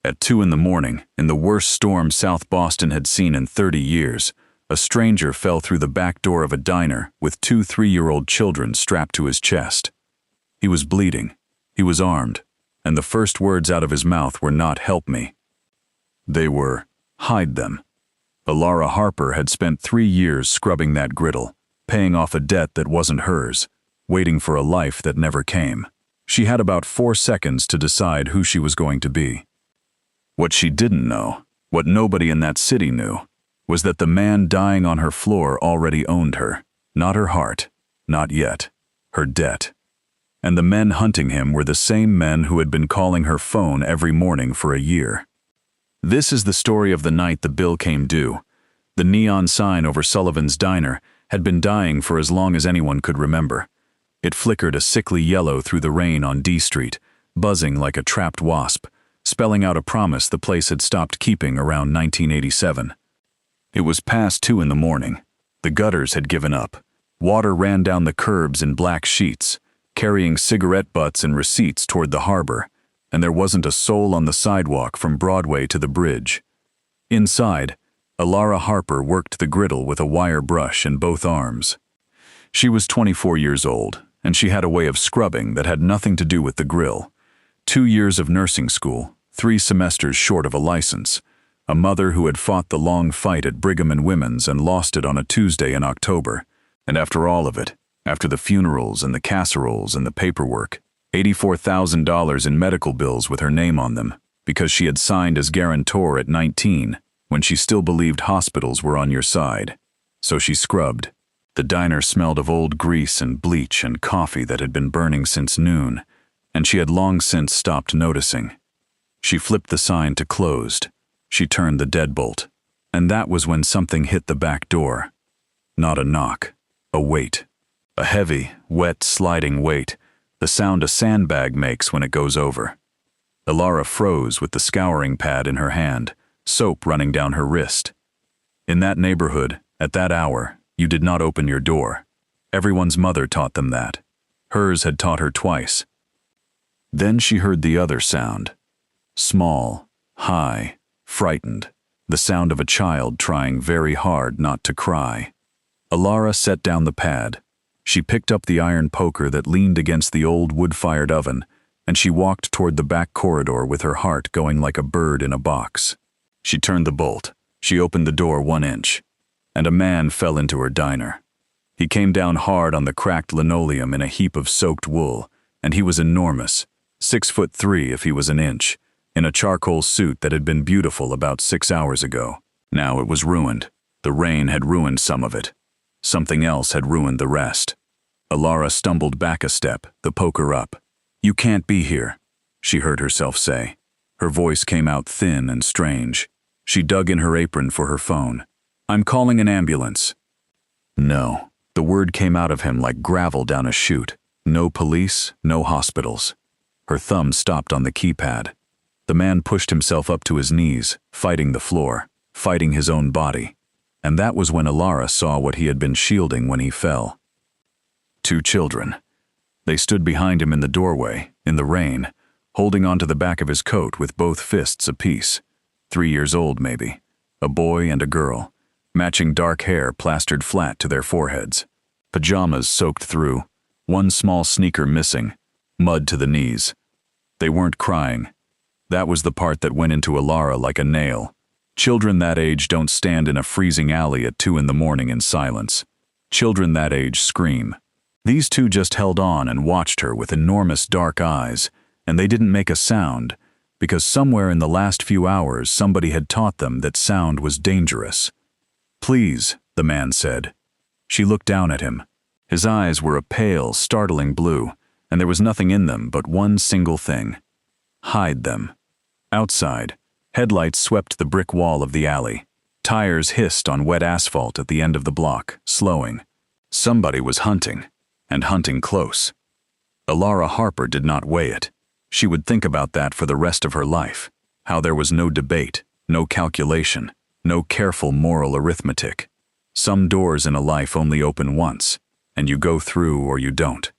At 2 in the morning, in the worst storm South Boston had seen in 30 years, a stranger fell through the back door of a diner with 2 3-year-old children strapped to his chest. He was bleeding. He was armed. And the first words out of his mouth were not "help me." They were, "hide them." Elara Harper had spent 3 years scrubbing that griddle, paying off a debt that wasn't hers, waiting for a life that never came. She had about 4 seconds to decide who she was going to be. What she didn't know, what nobody in that city knew, was that the man dying on her floor already owned her, not her heart, not yet, her debt. And the men hunting him were the same men who had been calling her phone every morning for a year. This is the story of the night the bill came due. The neon sign over Sullivan's Diner had been dying for as long as anyone could remember. It flickered a sickly yellow through the rain on D Street, buzzing like a trapped wasp, spelling out a promise the place had stopped keeping around 1987. It was past 2 in the morning. The gutters had given up. Water ran down the curbs in black sheets, carrying cigarette butts and receipts toward the harbor, and there wasn't a soul on the sidewalk from Broadway to the bridge. Inside, Elara Harper worked the griddle with a wire brush in both arms. She was 24 years old, and she had a way of scrubbing that had nothing to do with the grill. 2 years of nursing school, 3 semesters short of a license, a mother who had fought the long fight at Brigham and Women's and lost it on a Tuesday in October, and after all of it, after the funerals and the casseroles and the paperwork, $84,000 in medical bills with her name on them, because she had signed as guarantor at 19, when she still believed hospitals were on your side. So she scrubbed. The diner smelled of old grease and bleach and coffee that had been burning since noon, and she had long since stopped noticing. She flipped the sign to closed. She turned the deadbolt. And that was when something hit the back door. Not a knock. A weight. A heavy, wet, sliding weight, the sound a sandbag makes when it goes over. Elara froze with the scouring pad in her hand, soap running down her wrist. In that neighborhood, at that hour, you did not open your door. Everyone's mother taught them that. Hers had taught her twice. Then she heard the other sound. Small, high, frightened, the sound of a child trying very hard not to cry. Elara set down the pad. She picked up the iron poker that leaned against the old wood-fired oven, and she walked toward the back corridor with her heart going like a bird in a box. She turned the bolt. She opened the door 1 inch, and a man fell into her diner. He came down hard on the cracked linoleum in a heap of soaked wool, and he was enormous, 6'3" if he was an inch, in a charcoal suit that had been beautiful about 6 hours ago. Now it was ruined. The rain had ruined some of it. Something else had ruined the rest. Elara stumbled back a step, the poker up. "You can't be here," she heard herself say. Her voice came out thin and strange. She dug in her apron for her phone. "I'm calling an ambulance." No. The word came out of him like gravel down a chute. No police, no hospitals. Her thumb stopped on the keypad. The man pushed himself up to his knees, fighting the floor, fighting his own body. And that was when Elara saw what he had been shielding when he fell. 2 children. They stood behind him in the doorway, in the rain, holding onto the back of his coat with both fists apiece. 3 years old, maybe. A boy and a girl, matching dark hair plastered flat to their foreheads. Pajamas soaked through, 1 small sneaker missing, mud to the knees. They weren't crying. That was the part that went into Elara like a nail. Children that age don't stand in a freezing alley at 2 in the morning in silence. Children that age scream. These 2 just held on and watched her with enormous dark eyes, and they didn't make a sound, because somewhere in the last few hours somebody had taught them that sound was dangerous. "Please," the man said. She looked down at him. His eyes were a pale, startling blue, and there was nothing in them but one single thing. Hide them. Outside, headlights swept the brick wall of the alley. Tires hissed on wet asphalt at the end of the block, slowing. Somebody was hunting, and hunting close. Elara Harper did not weigh it. She would think about that for the rest of her life, how there was no debate, no calculation, no careful moral arithmetic. Some doors in a life only open once, and you go through or you don't.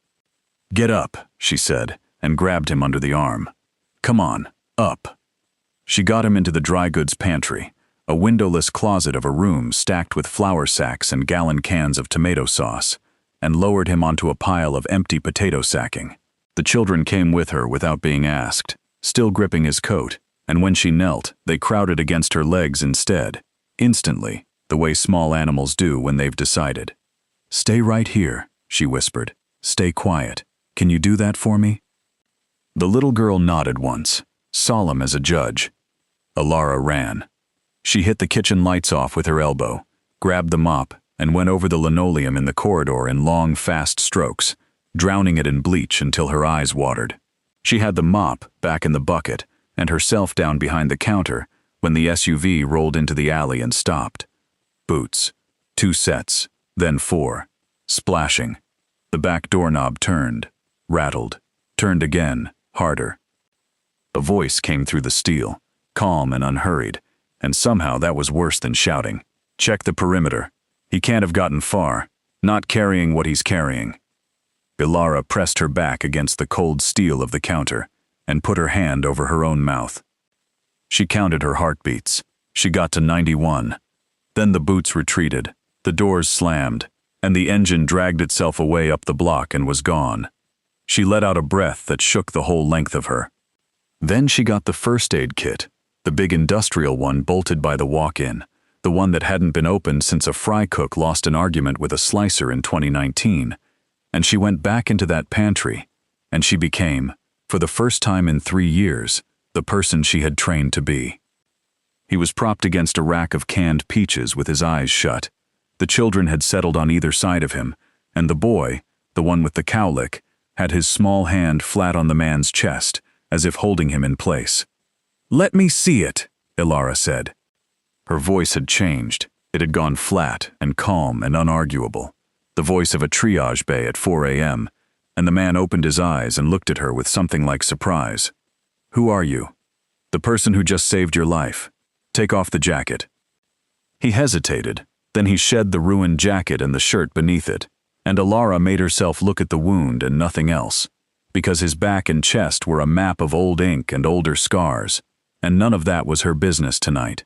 "Get up," she said, and grabbed him under the arm. "Come on, up." She got him into the dry goods pantry, a windowless closet of a room stacked with flour sacks and gallon cans of tomato sauce, and lowered him onto a pile of empty potato sacking. The children came with her without being asked, still gripping his coat, and when she knelt, they crowded against her legs instead, instantly, the way small animals do when they've decided. "Stay right here," she whispered. "Stay quiet. Can you do that for me?" The little girl nodded once, solemn as a judge. Elara ran. She hit the kitchen lights off with her elbow, grabbed the mop, and went over the linoleum in the corridor in long, fast strokes, drowning it in bleach until her eyes watered. She had the mop back in the bucket and herself down behind the counter when the SUV rolled into the alley and stopped. Boots. 2 sets, then 4. Splashing. The back doorknob turned, rattled, turned again, harder. A voice came through the steel, calm and unhurried, and somehow that was worse than shouting. "Check the perimeter. He can't have gotten far, not carrying what he's carrying." Elara pressed her back against the cold steel of the counter and put her hand over her own mouth. She counted her heartbeats. She got to 91. Then the boots retreated, the doors slammed, and the engine dragged itself away up the block and was gone. She let out a breath that shook the whole length of her. Then she got the first aid kit, the big industrial one bolted by the walk-in, the one that hadn't been opened since a fry cook lost an argument with a slicer in 2019, and she went back into that pantry, and she became, for the first time in 3 years, the person she had trained to be. He was propped against a rack of canned peaches with his eyes shut. The children had settled on either side of him, and the boy, the one with the cowlick, had his small hand flat on the man's chest, as if holding him in place. "Let me see it," Elara said. Her voice had changed. It had gone flat and calm and unarguable, the voice of a triage bay at 4 a.m., and the man opened his eyes and looked at her with something like surprise. "Who are you?" "The person who just saved your life. Take off the jacket." He hesitated, then he shed the ruined jacket and the shirt beneath it, and Elara made herself look at the wound and nothing else, because his back and chest were a map of old ink and older scars, and none of that was her business tonight.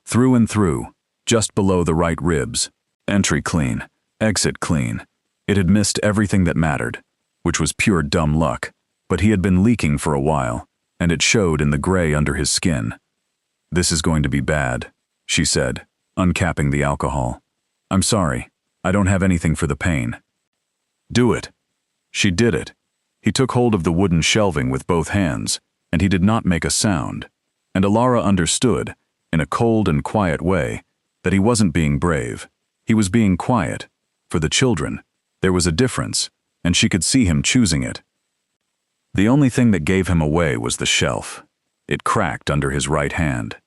Through and through, just below the right ribs, entry clean, exit clean. It had missed everything that mattered, which was pure dumb luck, but he had been leaking for a while, and it showed in the gray under his skin. "This is going to be bad," she said, uncapping the alcohol. "I'm sorry, I don't have anything for the pain." "Do it." She did it. He took hold of the wooden shelving with both hands, and he did not make a sound, and Elara understood, in a cold and quiet way, that he wasn't being brave. He was being quiet. For the children, there was a difference, and she could see him choosing it. The only thing that gave him away was the shelf. It cracked under his right hand.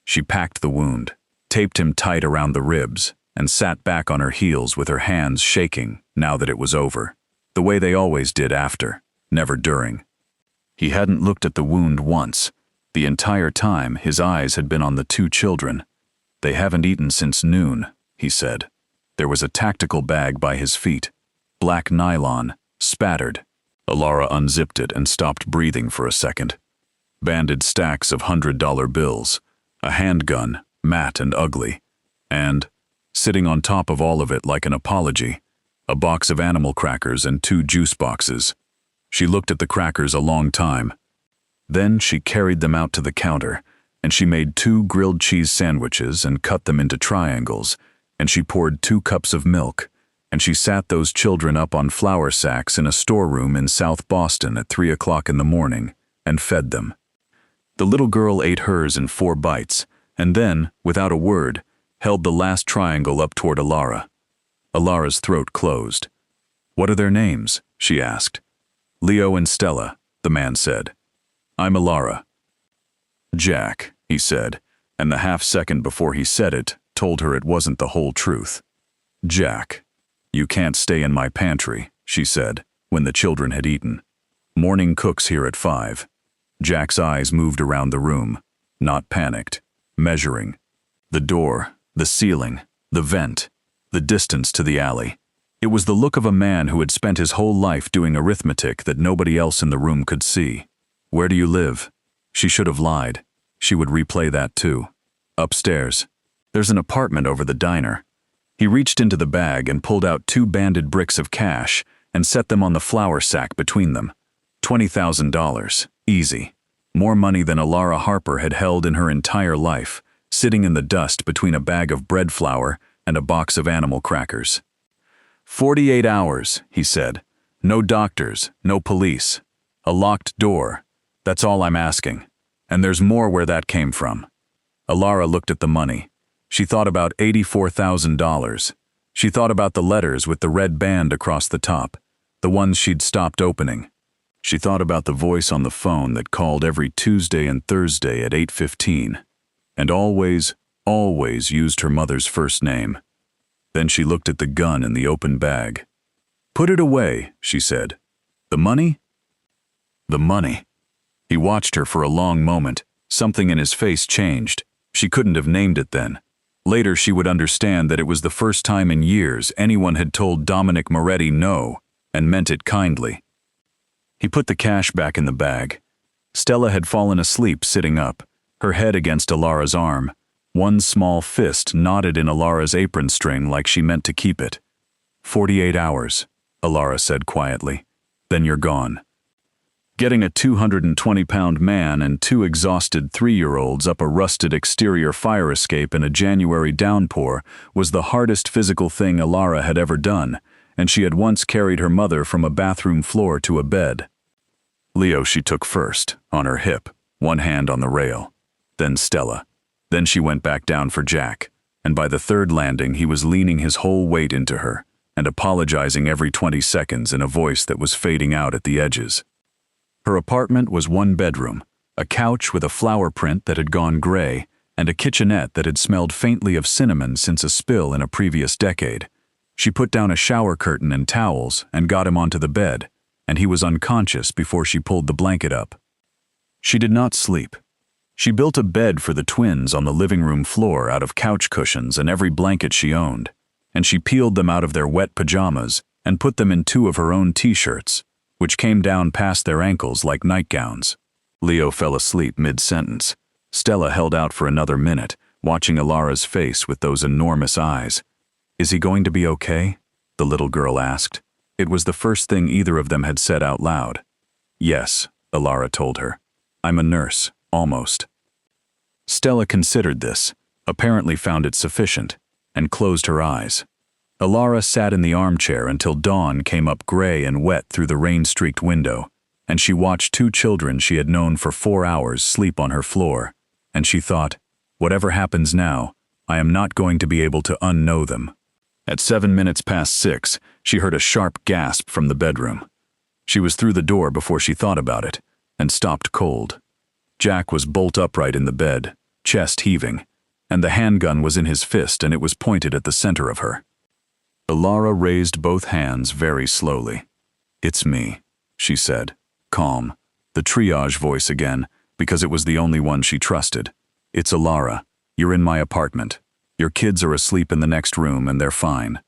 She packed the wound, taped him tight around the ribs, and sat back on her heels with her hands shaking now that it was over, the way they always did after, never during. He hadn't looked at the wound once. The entire time, his eyes had been on the 2 children. "They haven't eaten since noon," he said. There was a tactical bag by his feet, black nylon, spattered. Elara unzipped it and stopped breathing for a second. Banded stacks of $100 bills, a handgun, matte and ugly, and, sitting on top of all of it like an apology, a box of animal crackers and 2 juice boxes. She looked at the crackers a long time. Then she carried them out to the counter, and she made 2 grilled cheese sandwiches and cut them into triangles, and she poured 2 cups of milk, and she sat those children up on flour sacks in a storeroom in South Boston at 3 o'clock in the morning, and fed them. The little girl ate hers in 4 bites, and then, without a word, held the last triangle up toward Elara. Elara's throat closed. "What are their names?" she asked. "Leo and Stella," the man said. "I'm Elara." "Jack," he said, and the half-second before he said it told her it wasn't the whole truth. "Jack, you can't stay in my pantry," she said, when the children had eaten. "Morning cook's here at 5. Jack's eyes moved around the room, not panicked, measuring. The door, the ceiling, the vent, the distance to the alley. It was the look of a man who had spent his whole life doing arithmetic that nobody else in the room could see. "Where do you live?" She should have lied. She would replay that too. Upstairs. There's an apartment over the diner. He reached into the bag and pulled out 2 banded bricks of cash and set them on the flour sack between them. $20,000. Easy. More money than Elara Harper had held in her entire life, sitting in the dust between a bag of bread flour and a box of animal crackers. 48 hours, he said. No doctors, no police. A locked door. That's all I'm asking. And there's more where that came from. Elara looked at the money. She thought about $84,000. She thought about the letters with the red band across the top, the ones she'd stopped opening. She thought about the voice on the phone that called every Tuesday and Thursday at 8:15, and always used her mother's first name. Then she looked at the gun in the open bag. "Put it away," she said. "The money?" The money. He watched her for a long moment. Something in his face changed. She couldn't have named it then. Later she would understand that it was the first time in years anyone had told Dominic Moretti no, and meant it kindly. He put the cash back in the bag. Stella had fallen asleep sitting up, her head against Elara's arm. One small fist knotted in Elara's apron string like she meant to keep it. 48 hours, Elara said quietly. Then you're gone. Getting a 220-pound man and 2 exhausted 3-year-olds up a rusted exterior fire escape in a January downpour was the hardest physical thing Elara had ever done, and she had once carried her mother from a bathroom floor to a bed. Leo she took first, on her hip, one hand on the rail. Then Stella. Then she went back down for Jack, and by the 3rd landing he was leaning his whole weight into her, and apologizing every 20 seconds in a voice that was fading out at the edges. Her apartment was 1 bedroom, a couch with a flower print that had gone gray, and a kitchenette that had smelled faintly of cinnamon since a spill in a previous decade. She put down a shower curtain and towels and got him onto the bed, and he was unconscious before she pulled the blanket up. She did not sleep. She built a bed for the twins on the living room floor out of couch cushions and every blanket she owned, and she peeled them out of their wet pajamas and put them in 2 of her own t-shirts, which came down past their ankles like nightgowns. Leo fell asleep mid-sentence. Stella held out for another minute, watching Elara's face with those enormous eyes. "Is he going to be okay?" the little girl asked. It was the first thing either of them had said out loud. "Yes," Elara told her. "I'm a nurse, almost." Stella considered this, apparently found it sufficient, and closed her eyes. Elara sat in the armchair until dawn came up gray and wet through the rain-streaked window, and she watched 2 children she had known for 4 hours sleep on her floor, and she thought, whatever happens now, I am not going to be able to unknow them. At 7 minutes past 6, she heard a sharp gasp from the bedroom. She was through the door before she thought about it, and stopped cold. Jack was bolt upright in the bed, chest heaving, and the handgun was in his fist and it was pointed at the center of her. Elara raised both hands very slowly. "It's me," she said, calm, the triage voice again, because it was the only one she trusted. "It's Elara. You're in my apartment. Your kids are asleep in the next room and they're fine."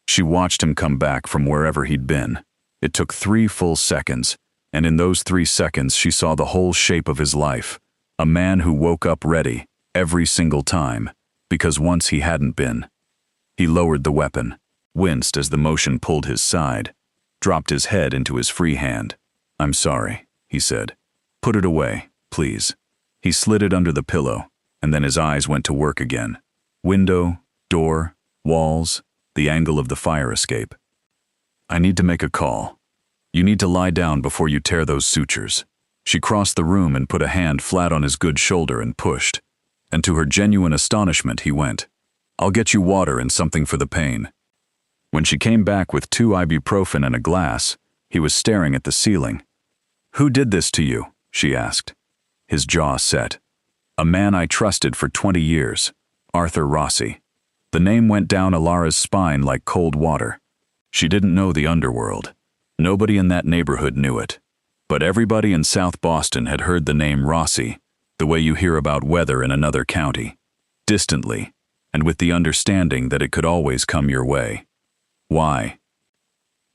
She watched him come back from wherever he'd been. It took 3 full seconds, and in those 3 seconds she saw the whole shape of his life. A man who woke up ready, every single time, because once he hadn't been. He lowered the weapon, winced as the motion pulled his side, dropped his head into his free hand. "I'm sorry," he said. "Put it away, please." He slid it under the pillow, and then his eyes went to work again. Window, door, walls, the angle of the fire escape. "I need to make a call. You need to lie down before you tear those sutures." She crossed the room and put a hand flat on his good shoulder and pushed. And to her genuine astonishment, he went, "I'll get you water and something for the pain." When she came back with 2 ibuprofen and a glass, he was staring at the ceiling. "Who did this to you?" she asked. His jaw set. "A man I trusted for 20 years, Arthur Rossi." The name went down Elara's spine like cold water. She didn't know the underworld. Nobody in that neighborhood knew it. But everybody in South Boston had heard the name Rossi, the way you hear about weather in another county. Distantly, and with the understanding that it could always come your way. Why?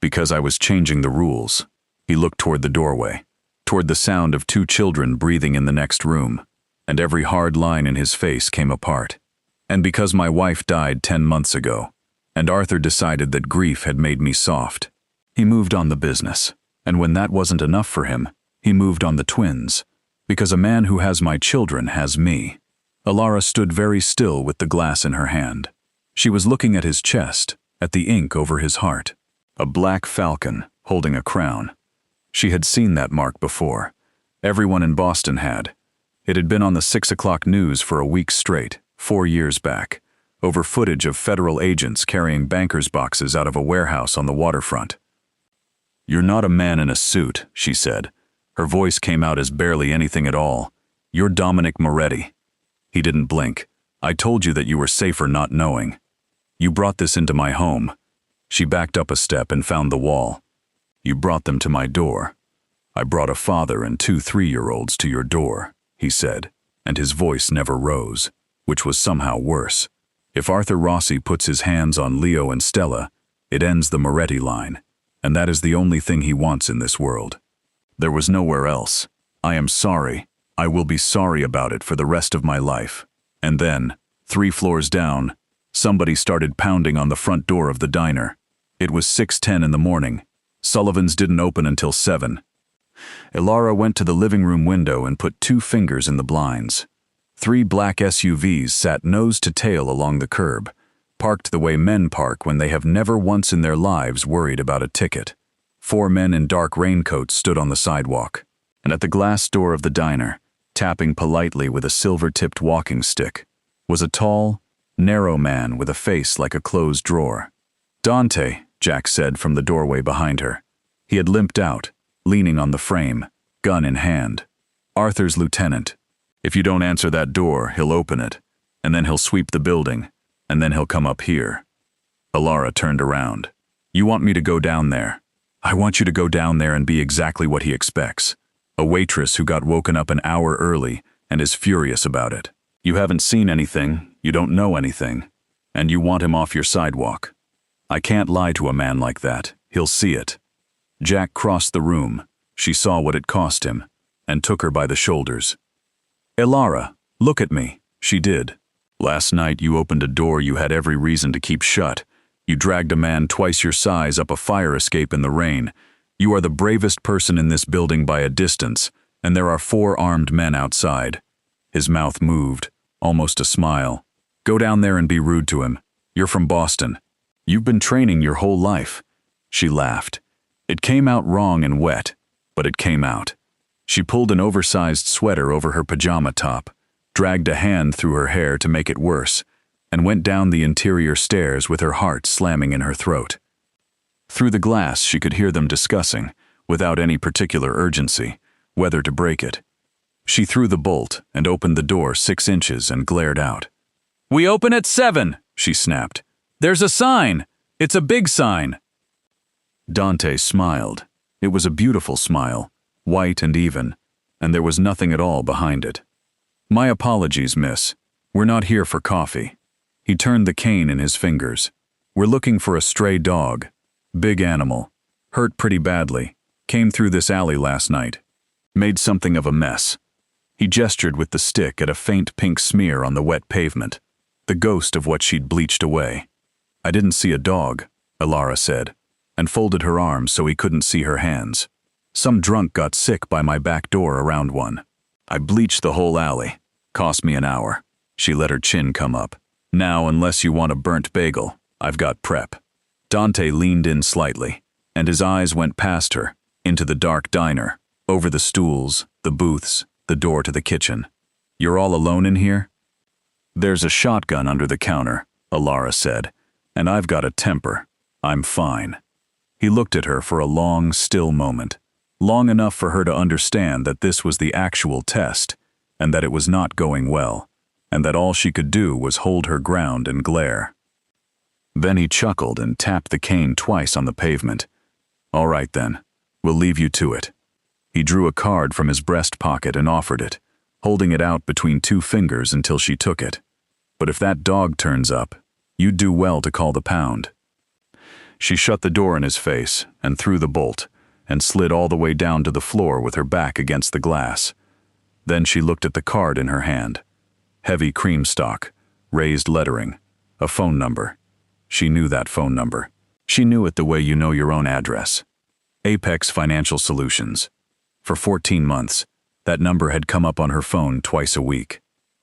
Because I was changing the rules. He looked toward the doorway, toward the sound of 2 children breathing in the next room. and every hard line in his face came apart. And because my wife died 10 months ago, and Arthur decided that grief had made me soft, he moved on the business. And when that wasn't enough for him, he moved on the twins, because a man who has my children has me. Elara stood very still with the glass in her hand. She was looking at his chest, at the ink over his heart. A black falcon, holding a crown. She had seen that mark before. Everyone in Boston had. It had been on the 6 o'clock news for a week straight, 4 years back, over footage of federal agents carrying bankers' boxes out of a warehouse on the waterfront. "You're not a man in a suit," she said. Her voice came out as barely anything at all. "You're Dominic Moretti." He didn't blink. "I told you that you were safer not knowing. You brought this into my home." She backed up a step and found the wall. "You brought them to my door." "I brought a father and 2 3-year-olds to your door," he said, and his voice never rose, which was somehow worse. If Arthur Rossi puts his hands on Leo and Stella, it ends the Moretti line, and that is the only thing he wants in this world. There was nowhere else. "I am sorry. I will be sorry about it for the rest of my life." And then, 3 floors down, somebody started pounding on the front door of the diner. It was 6:10 in the morning. Sullivan's didn't open until 7. Elara went to the living room window and put 2 fingers in the blinds. 3 black SUVs sat nose to tail along the curb, parked the way men park when they have never once in their lives worried about a ticket. 4 men in dark raincoats stood on the sidewalk, and at the glass door of the diner, tapping politely with a silver-tipped walking stick, was a tall, narrow man with a face like a closed drawer. "Dante," Jack said from the doorway behind her. He had limped out, leaning on the frame, gun in hand. "Arthur's lieutenant. If you don't answer that door, he'll open it, and then he'll sweep the building, and then he'll come up here." Elara turned around. "You want me to go down there?" "I want you to go down there and be exactly what he expects. A waitress who got woken up an hour early and is furious about it. You haven't seen anything, you don't know anything, and you want him off your sidewalk. I can't lie to a man like that. He'll see it." Jack crossed the room. She saw what it cost him, and took her by the shoulders. "Elara, look at me." She did. "Last night you opened a door you had every reason to keep shut. You dragged a man twice your size up a fire escape in the rain. You are the bravest person in this building by a distance, and there are 4 armed men outside." His mouth moved, almost a smile. "Go down there and be rude to him. You're from Boston. You've been training your whole life." She laughed. It came out wrong and wet, but it came out. She pulled an oversized sweater over her pajama top, dragged a hand through her hair to make it worse, and went down the interior stairs with her heart slamming in her throat. Through the glass she could hear them discussing, without any particular urgency, whether to break it. She threw the bolt and opened the door 6 inches and glared out. "We open at 7, she snapped. "There's a sign. It's a big sign." Dante smiled. It was a beautiful smile, white and even, and there was nothing at all behind it. "My apologies, miss. We're not here for coffee." He turned the cane in his fingers. "We're looking for a stray dog. Big animal. Hurt pretty badly. Came through this alley last night. Made something of a mess." He gestured with the stick at a faint pink smear on the wet pavement, the ghost of what she'd bleached away. "I didn't see a dog," Elara said, and folded her arms so he couldn't see her hands. "Some drunk got sick by my back door around 1. I bleached the whole alley. Cost me an hour." She let her chin come up. "Now, unless you want a burnt bagel, I've got prep." Dante leaned in slightly, and his eyes went past her, into the dark diner, over the stools, the booths, the door to the kitchen. "You're all alone in here?" "There's a shotgun under the counter," Elara said, "and I've got a temper. I'm fine." He looked at her for a long, still moment, long enough for her to understand that this was the actual test, and that it was not going well, and that all she could do was hold her ground and glare. Then he chuckled and tapped the cane twice on the pavement. "All right then, we'll leave you to it." He drew a card from his breast pocket and offered it, holding it out between 2 fingers until she took it. "But if that dog turns up, you'd do well to call the pound." She shut the door in his face and threw the bolt, and slid all the way down to the floor with her back against the glass. Then she looked at the card in her hand. Heavy cream stock, raised lettering, a phone number. She knew that phone number. She knew it the way you know your own address. Apex Financial Solutions. For 14 months, that number had come up on her phone twice a week.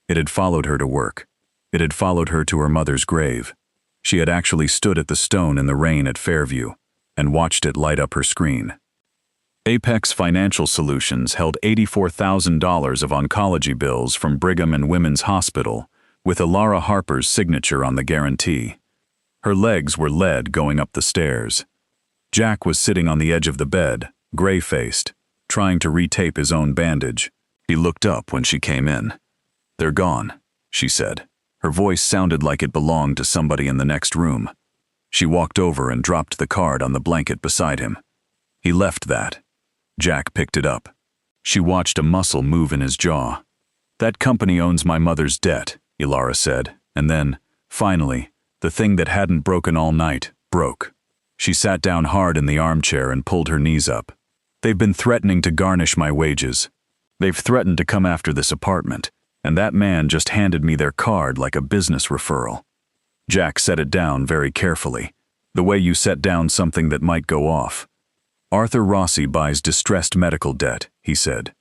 It had followed her to work. It had followed her to her mother's grave. She had actually stood at the stone in the rain at Fairview and watched it light up her screen. Apex Financial Solutions held $84,000 of oncology bills from Brigham and Women's Hospital, with Elara Harper's signature on the guarantee. Her legs were lead going up the stairs. Jack was sitting on the edge of the bed, gray-faced, trying to retape his own bandage. He looked up when she came in. "They're gone," she said. Her voice sounded like it belonged to somebody in the next room. She walked over and dropped the card on the blanket beside him. He left that. Jack picked it up. She watched a muscle move in his jaw. "That company owns my mother's debt," Elara said, and then, finally, the thing that hadn't broken all night broke. She sat down hard in the armchair and pulled her knees up. "They've been threatening to garnish my wages. They've threatened to come after this apartment, and that man just handed me their card like a business referral." Jack set it down very carefully, the way you set down something that might go off. "Arthur Rossi buys distressed medical debt," he said.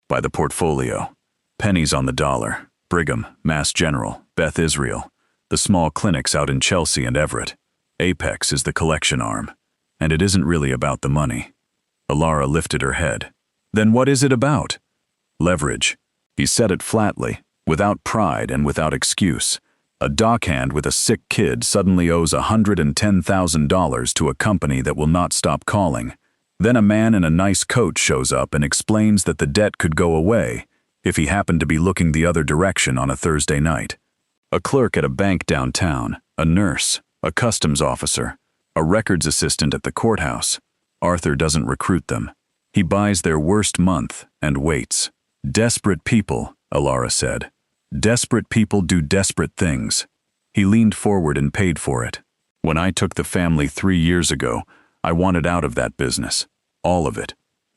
"By the portfolio. Pennies on the dollar. Brigham, Mass General, Beth Israel, the small clinics out in Chelsea and Everett. Apex is the collection arm. And it isn't really about the money." Elara lifted her head. "Then what is it about?" "Leverage." He said it flatly, without pride and without excuse. A dockhand with a sick kid suddenly owes $110,000 to a company that will not stop calling. Then a man in a nice coat shows up and explains that the debt could go away if he happened to be looking the other direction on a Thursday night. A clerk at a bank downtown, a nurse, a customs officer, a records assistant at the courthouse. Arthur doesn't recruit them. He buys their worst month and waits. "Desperate people," Elara said. "Desperate people do desperate things." He leaned forward and paid for it. "When I took the family 3 years ago, I wanted out of that business. All of it.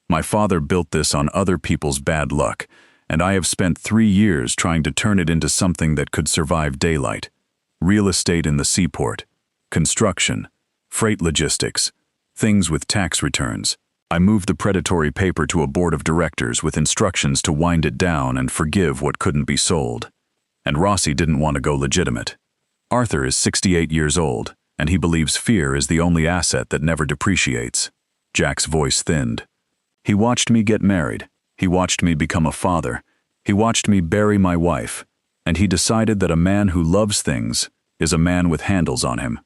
My father built this on other people's bad luck, and I have spent 3 years trying to turn it into something that could survive daylight. Real estate in the seaport, construction, freight logistics, things with tax returns. I moved the predatory paper to a board of directors with instructions to wind it down and forgive what couldn't be sold. And Rossi didn't want to go legitimate. Arthur is 68 years old, and he believes fear is the only asset that never depreciates." Jack's voice thinned. "He watched me get married. He watched me become a father. He watched me bury my wife. And he decided that a man who loves things is a man with handles on him."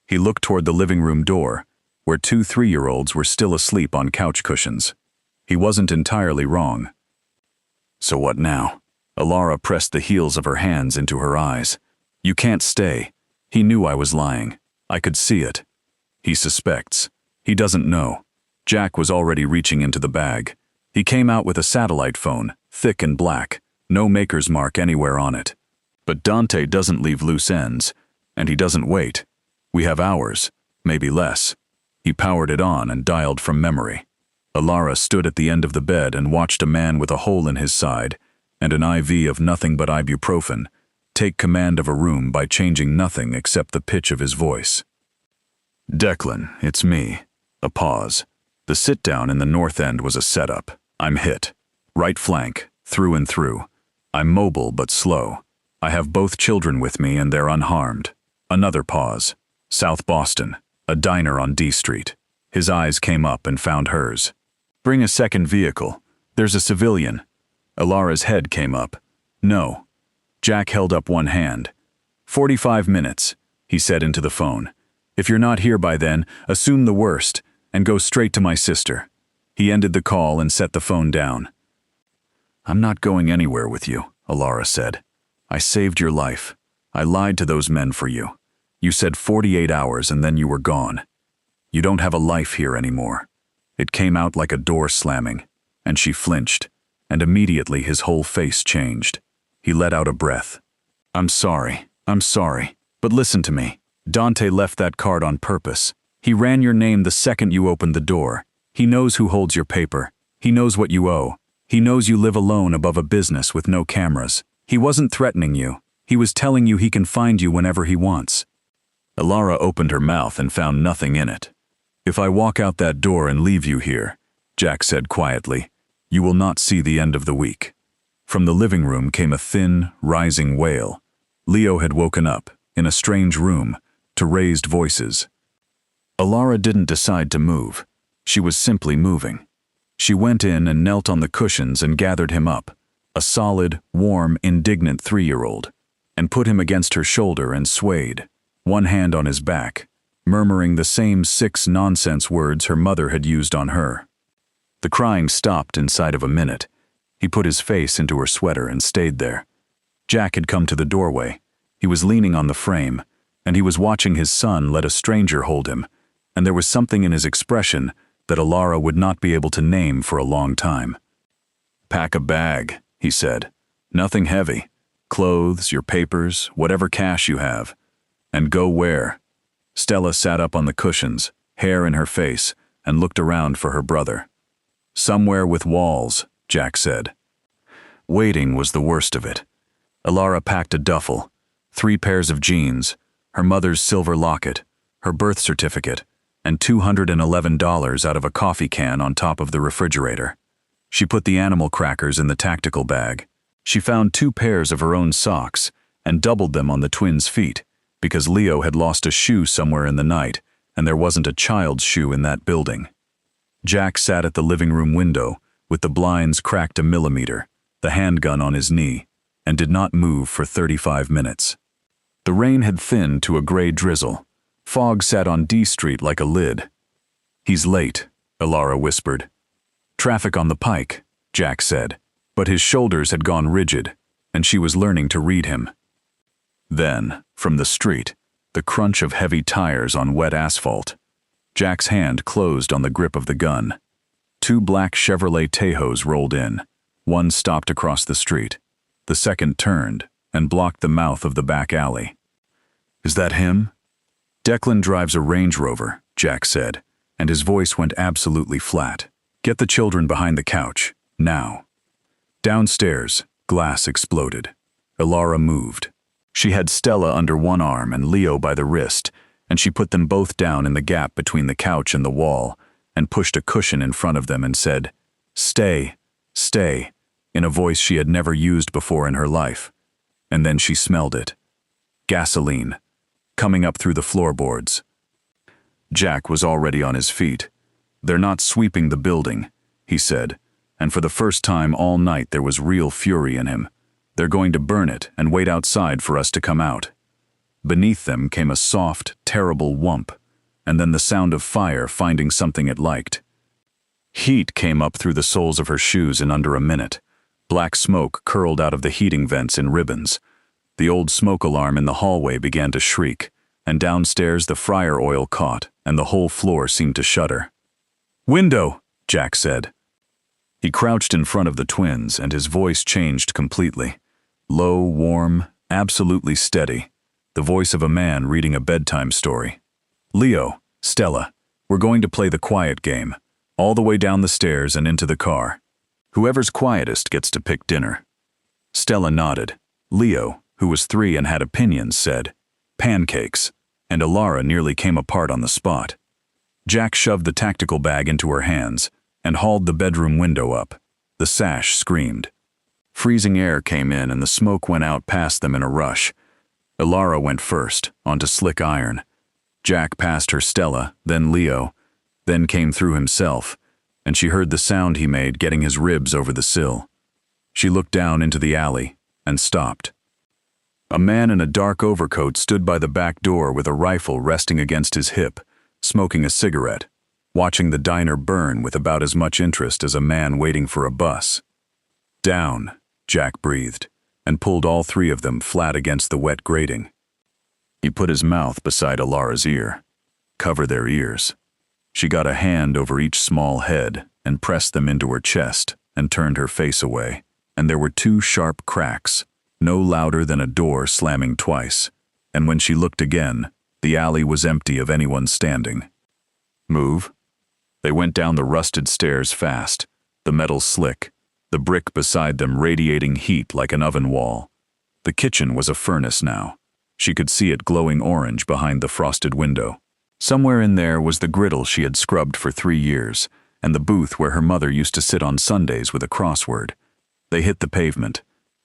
He looked toward the living room door, where 2 3-year-olds were still asleep on couch cushions. He wasn't entirely wrong. "So what now?" Elara pressed the heels of her hands into her eyes. "You can't stay." He knew I was lying. I could see it. He suspects. He doesn't know. Jack was already reaching into the bag. He came out with a satellite phone, thick and black, no maker's mark anywhere on it. But Dante doesn't leave loose ends, and he doesn't wait. We have hours, maybe less. He powered it on and dialed from memory. Elara stood at the end of the bed and watched a man with a hole in his side and an IV of nothing but ibuprofen take command of a room by changing nothing except the pitch of his voice. "Declan, it's me." A pause. The sit-down in the north end was a setup. "I'm hit. Right flank, through and through. I'm mobile but slow. I have both children with me and they're unharmed." Another pause. "South Boston, a diner on D Street." His eyes came up and found hers. "Bring a second vehicle. There's a civilian." Elara's head came up. "No." Jack held up one hand. 45 minutes, he said into the phone. "If you're not here by then, assume the worst and go straight to my sister." He ended the call and set the phone down. "I'm not going anywhere with you," Elara said. "I saved your life. I lied to those men for you. You said 48 hours and then you were gone. You don't have a life here anymore." It came out like a door slamming, and she flinched, and immediately his whole face changed. He let out a breath. I'm sorry, but listen to me. Dante left that card on purpose. He ran your name the second you opened the door. He knows who holds your paper. He knows what you owe. He knows you live alone above a business with no cameras. He wasn't threatening you. He was telling you he can find you whenever he wants." Elara opened her mouth and found nothing in it. "If I walk out that door and leave you here," Jack said quietly, "you will not see the end of the week." From the living room came a thin, rising wail. Leo had woken up, in a strange room, to raised voices. Elara didn't decide to move. She was simply moving. She went in and knelt on the cushions and gathered him up, a solid, warm, indignant 3-year-old, and put him against her shoulder and swayed, one hand on his back, murmuring the same 6 nonsense words her mother had used on her. The crying stopped inside of a minute. He put his face into her sweater and stayed there. Jack had come to the doorway. He was leaning on the frame, and he was watching his son let a stranger hold him, and there was something in his expression that Elara would not be able to name for a long time. "Pack a bag," he said. "Nothing heavy. Clothes, your papers, whatever cash you have. And go where?" Stella sat up on the cushions, hair in her face, and looked around for her brother. "Somewhere with walls," Jack said. Waiting was the worst of it. Elara packed a duffel, 3 pairs of jeans, her mother's silver locket, her birth certificate, and $211 out of a coffee can on top of the refrigerator. She put the animal crackers in the tactical bag. She found 2 pairs of her own socks and doubled them on the twins' feet, because Leo had lost a shoe somewhere in the night, and there wasn't a child's shoe in that building. Jack sat at the living room window, with the blinds cracked a millimeter, the handgun on his knee, and did not move for 35 minutes. The rain had thinned to a gray drizzle. Fog sat on D Street like a lid. "He's late," Elara whispered. "Traffic on the pike," Jack said, but his shoulders had gone rigid, and she was learning to read him. Then, from the street, the crunch of heavy tires on wet asphalt. Jack's hand closed on the grip of the gun. 2 black Chevrolet Tahoes rolled in. One stopped across the street. The second turned and blocked the mouth of the back alley. "Is that him?" "Declan drives a Range Rover," Jack said, and his voice went absolutely flat. "Get the children behind the couch, now." Downstairs, glass exploded. Elara moved. She had Stella under one arm and Leo by the wrist, and she put them both down in the gap between the couch and the wall, and pushed a cushion in front of them and said, "Stay, stay," in a voice she had never used before in her life. And then she smelled it. Gasoline, coming up through the floorboards. Jack was already on his feet. "They're not sweeping the building," he said, and for the first time all night there was real fury in him. "They're going to burn it and wait outside for us to come out." Beneath them came a soft, terrible whump, and then the sound of fire finding something it liked. Heat came up through the soles of her shoes in under a minute. Black smoke curled out of the heating vents in ribbons. The old smoke alarm in the hallway began to shriek, and downstairs the fryer oil caught, and the whole floor seemed to shudder. "Window," Jack said. He crouched in front of the twins, and his voice changed completely. Low, warm, absolutely steady. The voice of a man reading a bedtime story. "Leo, Stella, we're going to play the quiet game, all the way down the stairs and into the car. Whoever's quietest gets to pick dinner." Stella nodded. Leo, who was 3 and had opinions, said, "Pancakes," and Elara nearly came apart on the spot. Jack shoved the tactical bag into her hands and hauled the bedroom window up. The sash screamed. Freezing air came in and the smoke went out past them in a rush. Elara went first, onto slick iron. Jack passed her Stella, then Leo, then came through himself, and she heard the sound he made getting his ribs over the sill. She looked down into the alley and stopped. A man in a dark overcoat stood by the back door with a rifle resting against his hip, smoking a cigarette, watching the diner burn with about as much interest as a man waiting for a bus. "Down," Jack breathed, and pulled all 3 of them flat against the wet grating. He put his mouth beside Elara's ear. "Cover their ears." She got a hand over each small head and pressed them into her chest and turned her face away, and there were 2 sharp cracks, no louder than a door slamming twice, and when she looked again, the alley was empty of anyone standing. "Move." They went down the rusted stairs fast, the metal slick, the brick beside them radiating heat like an oven wall. The kitchen was a furnace now. She could see it glowing orange behind the frosted window. Somewhere in there was the griddle she had scrubbed for 3 years, and the booth where her mother used to sit on Sundays with a crossword. They hit the pavement.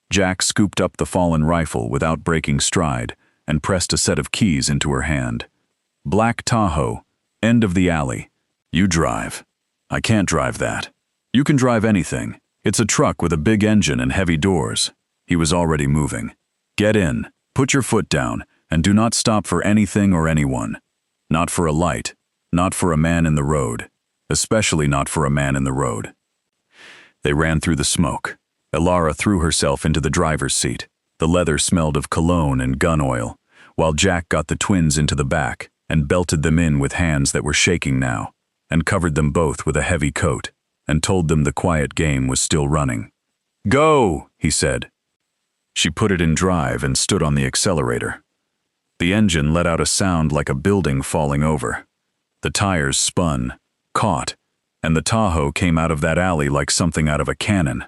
Jack scooped up the fallen rifle without breaking stride and pressed a set of keys into her hand. Black Tahoe, end of the alley. You drive. I can't drive that. You can drive anything. It's a truck with a big engine and heavy doors. He was already moving. Get in, put your foot down, and do not stop for anything or anyone. Not for a light, not for a man in the road, especially not for a man in the road. They ran through the smoke. Elara threw herself into the driver's seat. The leather smelled of cologne and gun oil, while Jack got the twins into the back and belted them in with hands that were shaking now, and covered them both with a heavy coat, and told them the quiet game was still running. Go, he said. She put it in drive and stood on the accelerator. The engine let out a sound like a building falling over. The tires spun, caught, and the Tahoe came out of that alley like something out of a cannon,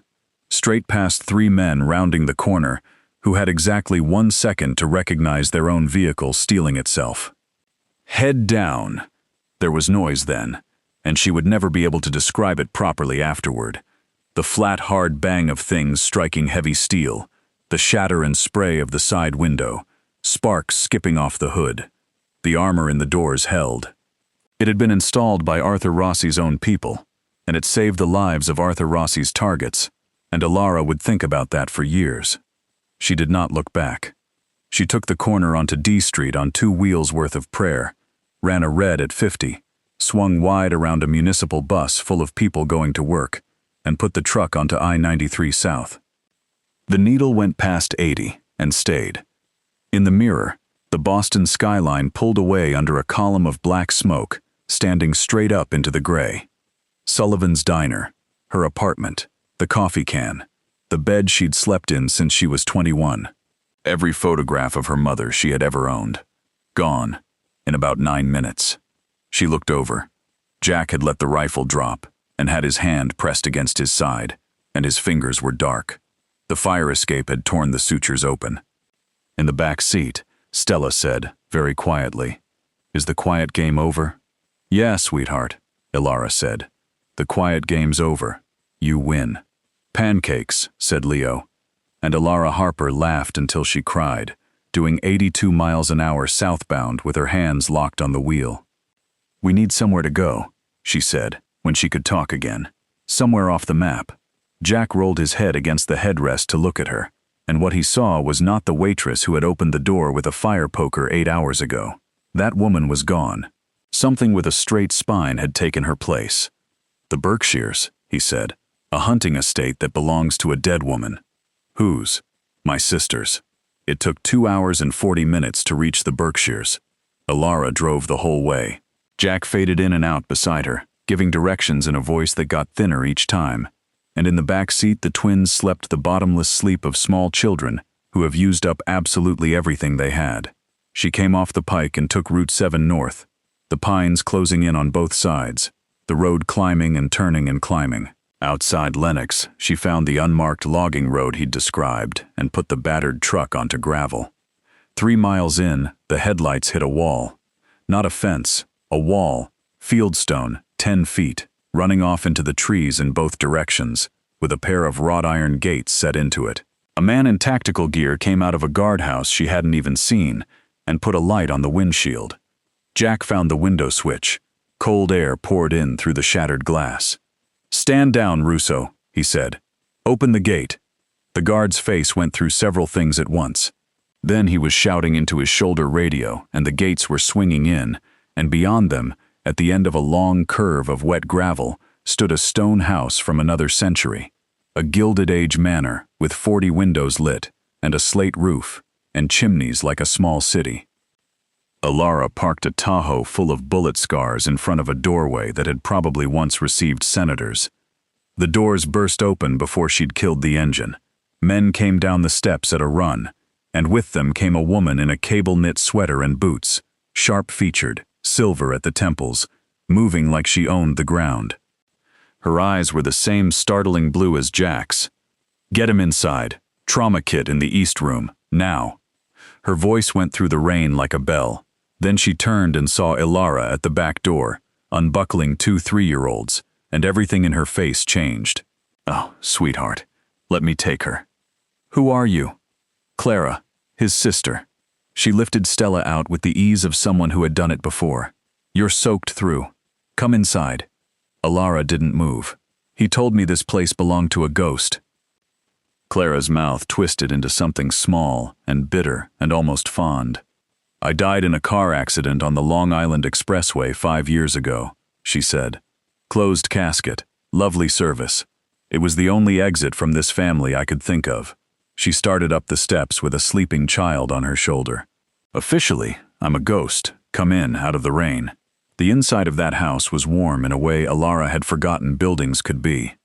straight past 3 men rounding the corner who had exactly 1 second to recognize their own vehicle stealing itself. Head down. There was noise then, and she would never be able to describe it properly afterward. The flat, hard bang of things striking heavy steel, the shatter and spray of the side window, sparks skipping off the hood. The armor in the doors held. It had been installed by Arthur Rossi's own people, and it saved the lives of Arthur Rossi's targets, and Elara would think about that for years. She did not look back. She took the corner onto D Street on 2 wheels worth of prayer, ran a red at 50, swung wide around a municipal bus full of people going to work, and put the truck onto I-93 South. The needle went past 80 and stayed. In the mirror, the Boston skyline pulled away under a column of black smoke, standing straight up into the gray. Sullivan's diner, her apartment, the coffee can, the bed she'd slept in since she was 21. Every photograph of her mother she had ever owned. Gone, in about 9 minutes. She looked over. Jack had let the rifle drop and had his hand pressed against his side, and his fingers were dark. The fire escape had torn the sutures open. In the back seat, Stella said, very quietly, "Is the quiet game over?" "Yeah, sweetheart," Elara said. "The quiet game's over. You win." "Pancakes," said Leo. And Elara Harper laughed until she cried, doing 82 miles an hour southbound with her hands locked on the wheel. "We need somewhere to go," she said, when she could talk again. "Somewhere off the map." Jack rolled his head against the headrest to look at her, and what he saw was not the waitress who had opened the door with a fire poker 8 hours ago. That woman was gone. Something with a straight spine had taken her place. "The Berkshires," he said, "a hunting estate that belongs to a dead woman." "Whose?" "My sister's." It took 2 hours and 40 minutes to reach the Berkshires. Elara drove the whole way. Jack faded in and out beside her, giving directions in a voice that got thinner each time. And in the back seat the twins slept the bottomless sleep of small children who have used up absolutely everything they had. She came off the pike and took Route 7 north, the pines closing in on both sides, the road climbing and turning and climbing. Outside Lenox, she found the unmarked logging road he'd described and put the battered truck onto gravel. 3 miles in, the headlights hit a wall. Not a fence, a wall, fieldstone, 10 feet, running off into the trees in both directions, with a pair of wrought iron gates set into it. A man in tactical gear came out of a guardhouse she hadn't even seen and put a light on the windshield. Jack found the window switch. Cold air poured in through the shattered glass. "Stand down, Russo," he said. "Open the gate." The guard's face went through several things at once. Then he was shouting into his shoulder radio, and the gates were swinging in, and beyond them, at the end of a long curve of wet gravel, stood a stone house from another century, a Gilded Age manor with 40 windows lit, and a slate roof, and chimneys like a small city. Elara parked a Tahoe full of bullet scars in front of a doorway that had probably once received senators. The doors burst open before she'd killed the engine. Men came down the steps at a run, and with them came a woman in a cable-knit sweater and boots, sharp-featured, silver at the temples, moving like she owned the ground. Her eyes were the same startling blue as Jack's. "Get him inside. Trauma kit in the East Room, now." Her voice went through the rain like a bell. Then she turned and saw Elara at the back door, unbuckling 2 3-year-olds, and everything in her face changed. "Oh, sweetheart, let me take her." "Who are you?" "Clara, his sister." She lifted Stella out with the ease of someone who had done it before. "You're soaked through. Come inside." Elara didn't move. "He told me this place belonged to a ghost." Clara's mouth twisted into something small and bitter and almost fond. "I died in a car accident on the Long Island Expressway 5 years ago," she said. "Closed casket, lovely service. It was the only exit from this family I could think of." She started up the steps with a sleeping child on her shoulder. "Officially, I'm a ghost, come in out of the rain." The inside of that house was warm in a way Elara had forgotten buildings could be.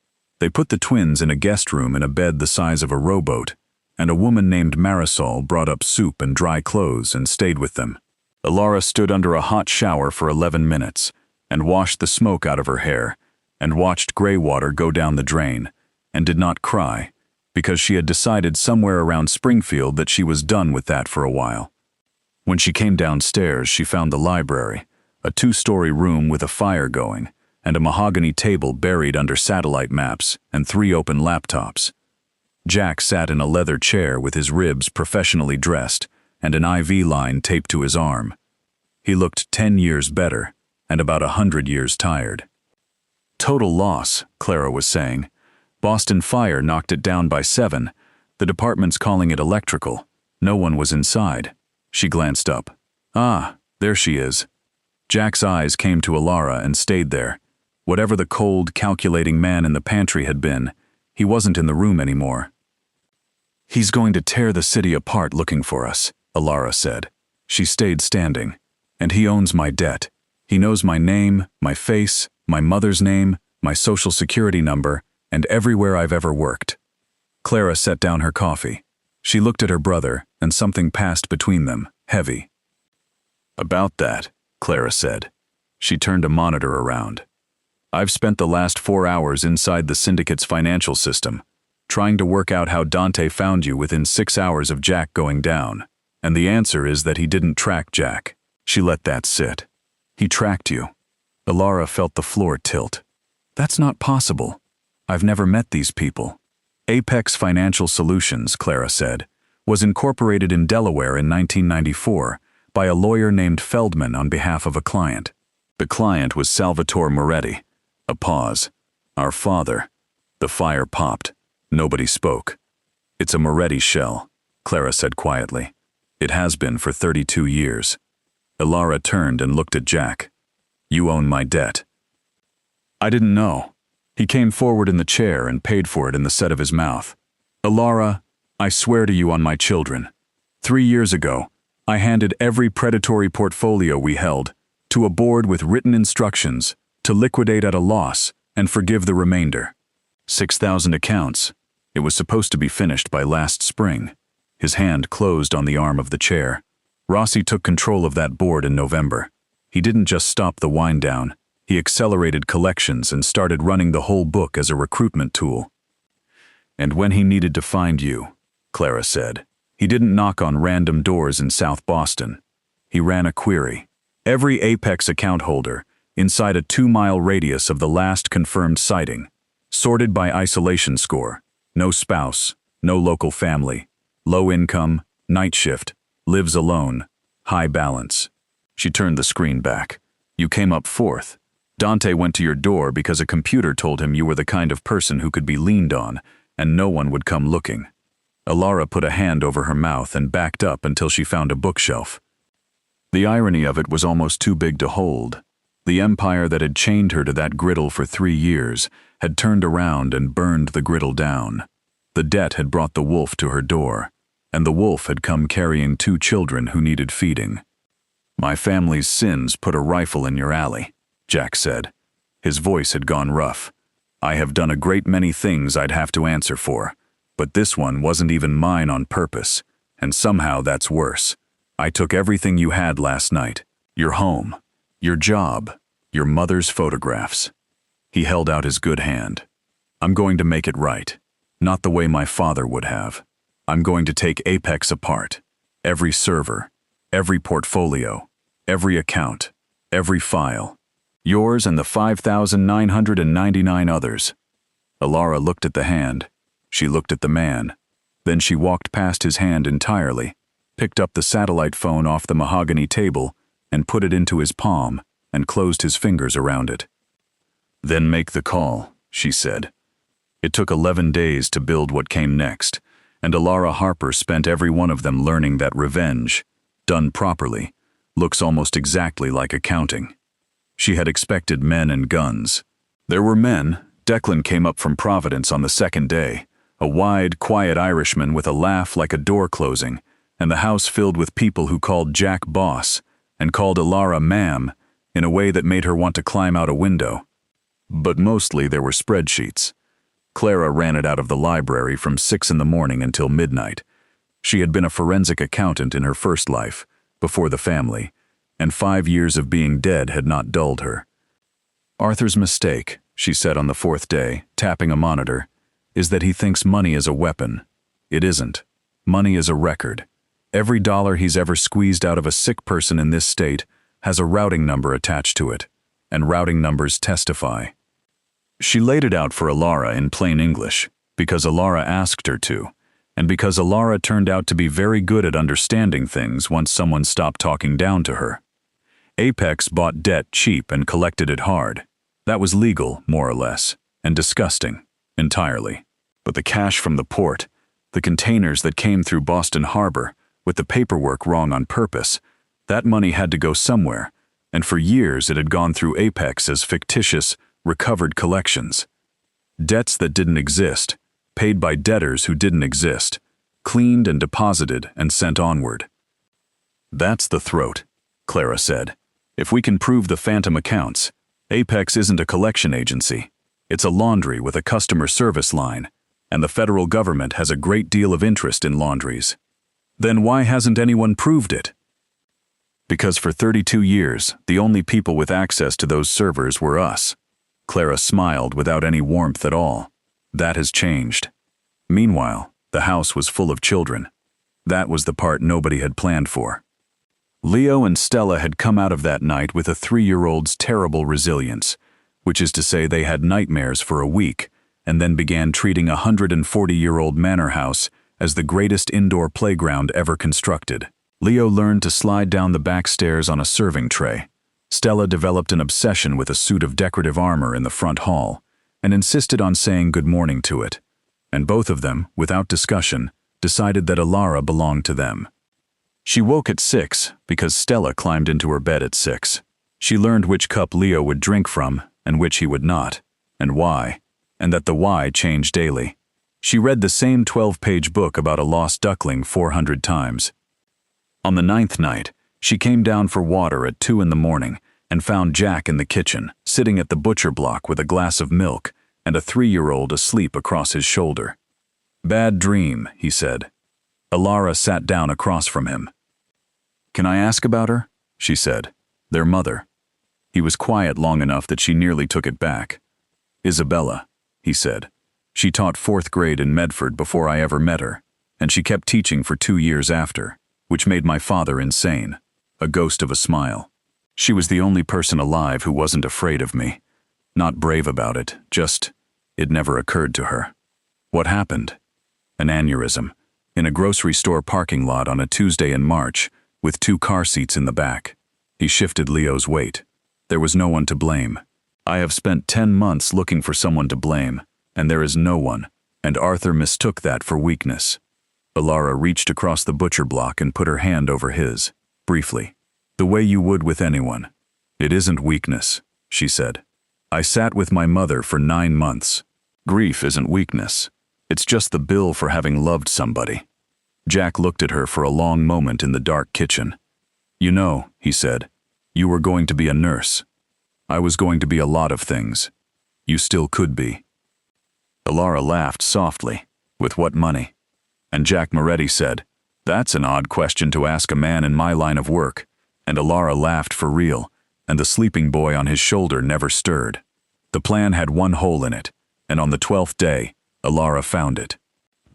They put the twins in a guest room in a bed the size of a rowboat, and a woman named Marisol brought up soup and dry clothes and stayed with them. Elara stood under a hot shower for 11 minutes, and washed the smoke out of her hair, and watched gray water go down the drain, and did not cry, because she had decided somewhere around Springfield that she was done with that for a while. When she came downstairs, she found the library, a 2-story room with a fire going, and a mahogany table buried under satellite maps and 3 open laptops. Jack sat in a leather chair with his ribs professionally dressed and an IV line taped to his arm. He looked 10 years better and about 100 years tired. "Total loss," Clara was saying. "Boston Fire knocked it down by 7. The department's calling it electrical. No one was inside." She glanced up. "Ah, there she is." Jack's eyes came to Elara and stayed there. Whatever the cold, calculating man in the pantry had been, he wasn't in the room anymore. "He's going to tear the city apart looking for us," Elara said. She stayed standing. "And he owns my debt. He knows my name, my face, my mother's name, my social security number, and everywhere I've ever worked." Clara set down her coffee. She looked at her brother, and something passed between them, heavy. "About that," Clara said. She turned a monitor around. "I've spent the last 4 hours inside the syndicate's financial system, trying to work out how Dante found you within 6 hours of Jack going down. And the answer is that he didn't track Jack." She let that sit. "He tracked you." Elara felt the floor tilt. "That's not possible. I've never met these people." Apex Financial Solutions, Clara said, was incorporated in Delaware in 1994 by a lawyer named Feldman on behalf of a client. The client was Salvatore Moretti. A pause. "Our father." The fire popped. Nobody spoke. "It's a Moretti shell," Clara said quietly. "It has been for 32 years. Elara turned and looked at Jack. "You own my debt." "I didn't know." He came forward in the chair and paid for it in the set of his mouth. "Elara, I swear to you on my children. 3 years ago, I handed every predatory portfolio we held to a board with written instructions to liquidate at a loss and forgive the remainder. 6,000 accounts. It was supposed to be finished by last spring." His hand closed on the arm of the chair. "Rossi took control of that board in November. He didn't just stop the wind down. He accelerated collections and started running the whole book as a recruitment tool. And when he needed to find you," Clara said, "he didn't knock on random doors in South Boston. He ran a query. Every Apex account holder inside a 2-mile radius of the last confirmed sighting, sorted by isolation score, no spouse, no local family, low income, night shift, lives alone, high balance." She turned the screen back. "You came up 4th. Dante went to your door because a computer told him you were the kind of person who could be leaned on, and no one would come looking." Elara put a hand over her mouth and backed up until she found a bookshelf. The irony of it was almost too big to hold. The empire that had chained her to that griddle for 3 years had turned around and burned the griddle down. The debt had brought the wolf to her door, and the wolf had come carrying 2 children who needed feeding. "My family's sins put a rifle in your alley," Jack said. His voice had gone rough. "I have done a great many things I'd have to answer for, but this one wasn't even mine on purpose, and somehow that's worse. I took everything you had last night, your home, your job, your mother's photographs." He held out his good hand. I'm going to make it right. Not the way my father would have. I'm going to take Apex apart. Every server, every portfolio, every account, every file. Yours and the 5,999 others. Elara looked at the hand. She looked at the man. Then she walked past his hand entirely, picked up the satellite phone off the mahogany table, and put it into his palm, and closed his fingers around it. Then make the call, she said. It took 11 days to build what came next, and Elara Harper spent every one of them learning that revenge, done properly, looks almost exactly like accounting. She had expected men and guns. There were men. Declan came up from Providence on the second day, a wide, quiet Irishman with a laugh like a door closing, and the house filled with people who called Jack boss and called Elara ma'am in a way that made her want to climb out a window. But mostly there were spreadsheets. Clara ran it out of the library from 6 in the morning until midnight. She had been a forensic accountant in her first life, before the family, and 5 years of being dead had not dulled her. Arthur's mistake, she said on the 4th day, tapping a monitor, is that he thinks money is a weapon. It isn't. Money is a record. Every dollar he's ever squeezed out of a sick person in this state has a routing number attached to it, and routing numbers testify. She laid it out for Elara in plain English, because Elara asked her to, and because Elara turned out to be very good at understanding things once someone stopped talking down to her. Apex bought debt cheap and collected it hard. That was legal, more or less, and disgusting, entirely. But the cash from the port, the containers that came through Boston Harbor, with the paperwork wrong on purpose, that money had to go somewhere, and for years it had gone through Apex as fictitious, recovered collections. Debts that didn't exist, paid by debtors who didn't exist, cleaned and deposited and sent onward. That's the throat, Clara said. If we can prove the phantom accounts, Apex isn't a collection agency. It's a laundry with a customer service line, and the federal government has a great deal of interest in laundries. Then why hasn't anyone proved it? Because for 32 years, the only people with access to those servers were us. Clara smiled without any warmth at all. That has changed. Meanwhile, the house was full of children. That was the part nobody had planned for. Leo and Stella had come out of that night with a 3-year-old's terrible resilience, which is to say they had nightmares for a week, and then began treating a 140-year-old manor house as the greatest indoor playground ever constructed. Leo learned to slide down the back stairs on a serving tray. Stella developed an obsession with a suit of decorative armor in the front hall, and insisted on saying good morning to it. And both of them, without discussion, decided that Elara belonged to them. She woke at 6 because Stella climbed into her bed at 6. She learned which cup Leo would drink from and which he would not, and why, and that the why changed daily. She read the same 12-page book about a lost duckling 400 times. On the 9th night, she came down for water at 2 in the morning and found Jack in the kitchen, sitting at the butcher block with a glass of milk and a 3-year-old asleep across his shoulder. "Bad dream," he said. Elara sat down across from him. "Can I ask about her?" she said. "Their mother." He was quiet long enough that she nearly took it back. "Isabella," he said. "She taught 4th grade in Medford before I ever met her, and she kept teaching for 2 years after, which made my father insane. A ghost of a smile. She was the only person alive who wasn't afraid of me. Not brave about it, just, it never occurred to her." "What happened?" "An aneurysm. In a grocery store parking lot on a Tuesday in March, with 2 car seats in the back." He shifted Leo's weight. "There was no one to blame. I have spent 10 months looking for someone to blame, and there is no one, and Arthur mistook that for weakness." Elara reached across the butcher block and put her hand over his, briefly. "The way you would with anyone." "It isn't weakness," she said. "I sat with my mother for 9 months. Grief isn't weakness. It's just the bill for having loved somebody." Jack looked at her for a long moment in the dark kitchen. "You know," he said, "you were going to be a nurse. I was going to be a lot of things. You still could be." Elara laughed softly. "With what money?" And Jack Moretti said, "That's an odd question to ask a man in my line of work." And Elara laughed for real, and the sleeping boy on his shoulder never stirred. The plan had one hole in it, and on the 12th day, Elara found it.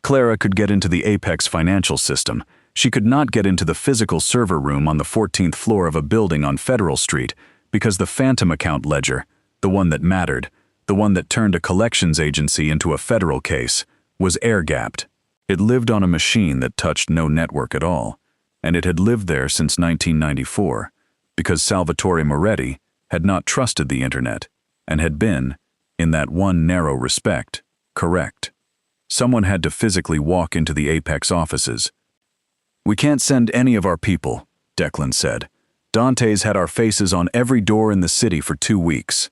Clara could get into the Apex financial system. She could not get into the physical server room on the 14th floor of a building on Federal Street because the phantom account ledger, the one that mattered, the one that turned a collections agency into a federal case, was air-gapped. It lived on a machine that touched no network at all, and it had lived there since 1994 because Salvatore Moretti had not trusted the internet and had been, in that one narrow respect, correct. Someone had to physically walk into the Apex offices. "We can't send any of our people," Declan said. "Dante's had our faces on every door in the city for 2 weeks.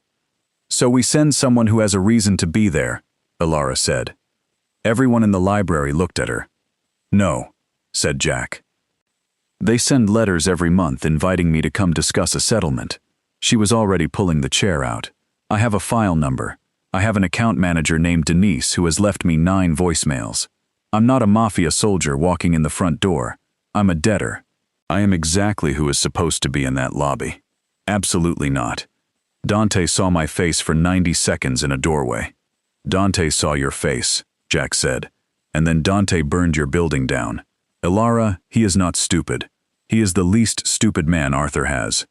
"So we send someone who has a reason to be there," Elara said. Everyone in the library looked at her. "No," said Jack. "They send letters every month inviting me to come discuss a settlement." She was already pulling the chair out. "I have a file number. I have an account manager named Denise who has left me 9 voicemails. I'm not a mafia soldier walking in the front door. I'm a debtor. I am exactly who is supposed to be in that lobby. Absolutely not. Dante saw my face for 90 seconds in a doorway." "Dante saw your face," Jack said, "and then Dante burned your building down. Elara, he is not stupid. He is the least stupid man Arthur has."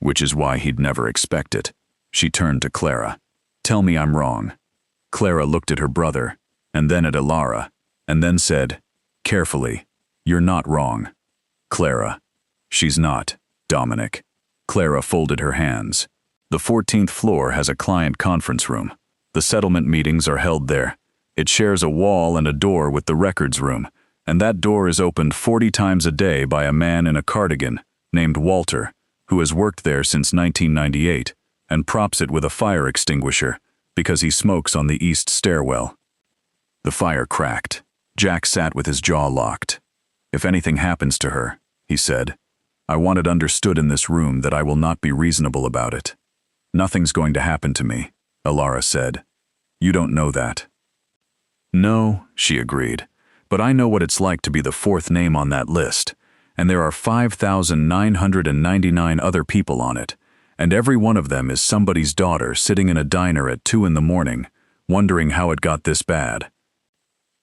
"Which is why he'd never expect it." She turned to Clara. "Tell me I'm wrong." Clara looked at her brother, and then at Elara, and then said, carefully, "You're not wrong." "Clara." "She's not, Dominic." Clara folded her hands. "The 14th floor has a client conference room. The settlement meetings are held there. It shares a wall and a door with the records room, and that door is opened 40 times a day by a man in a cardigan named Walter, who has worked there since 1998, and props it with a fire extinguisher because he smokes on the east stairwell." The fire cracked. Jack sat with his jaw locked. "If anything happens to her," he said, "I want it understood in this room that I will not be reasonable about it." "Nothing's going to happen to me," Elara said. "You don't know that." "No," she agreed, "but I know what it's like to be the 4th name on that list, and there are 5,999 other people on it, and every one of them is somebody's daughter sitting in a diner at 2 in the morning, wondering how it got this bad."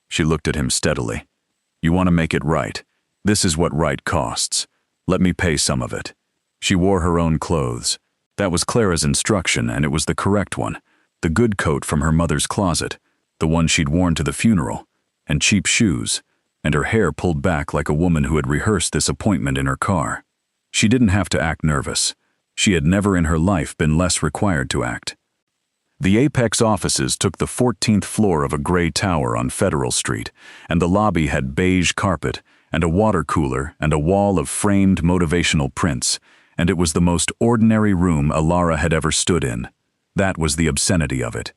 She looked at him steadily. "You want to make it right. This is what right costs. Let me pay some of it." She wore her own clothes. That was Clara's instruction, and it was the correct one. The good coat from her mother's closet, the one she'd worn to the funeral, and cheap shoes, and her hair pulled back like a woman who had rehearsed this appointment in her car. She didn't have to act nervous. She had never in her life been less required to act. The Apex offices took the 14th floor of a gray tower on Federal Street, and the lobby had beige carpet and a water cooler and a wall of framed motivational prints, and it was the most ordinary room Elara had ever stood in. That was the obscenity of it.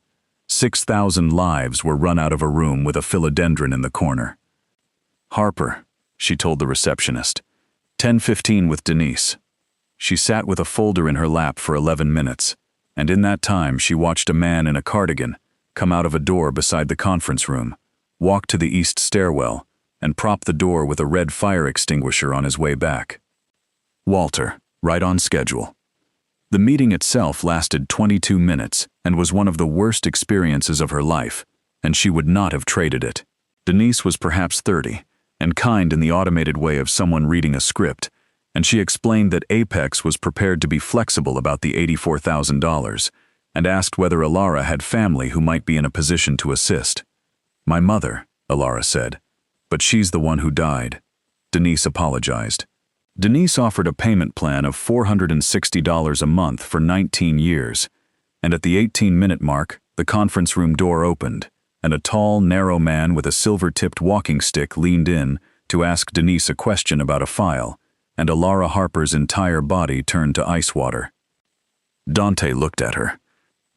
6,000 lives were run out of a room with a philodendron in the corner. "Harper," she told the receptionist. 10:15 with Denise." She sat with a folder in her lap for 11 minutes, and in that time she watched a man in a cardigan come out of a door beside the conference room, walk to the east stairwell, and prop the door with a red fire extinguisher on his way back. Walter, right on schedule. The meeting itself lasted 22 minutes and was one of the worst experiences of her life, and she would not have traded it. Denise was perhaps 30, and kind in the automated way of someone reading a script, and she explained that Apex was prepared to be flexible about the $84,000, and asked whether Elara had family who might be in a position to assist. "My mother," Elara said, "but she's the one who died." Denise apologized. Denise offered a payment plan of $460 a month for 19 years, and at the 18-minute mark, the conference room door opened, and a tall, narrow man with a silver-tipped walking stick leaned in to ask Denise a question about a file, and Elara Harper's entire body turned to ice water. Dante looked at her.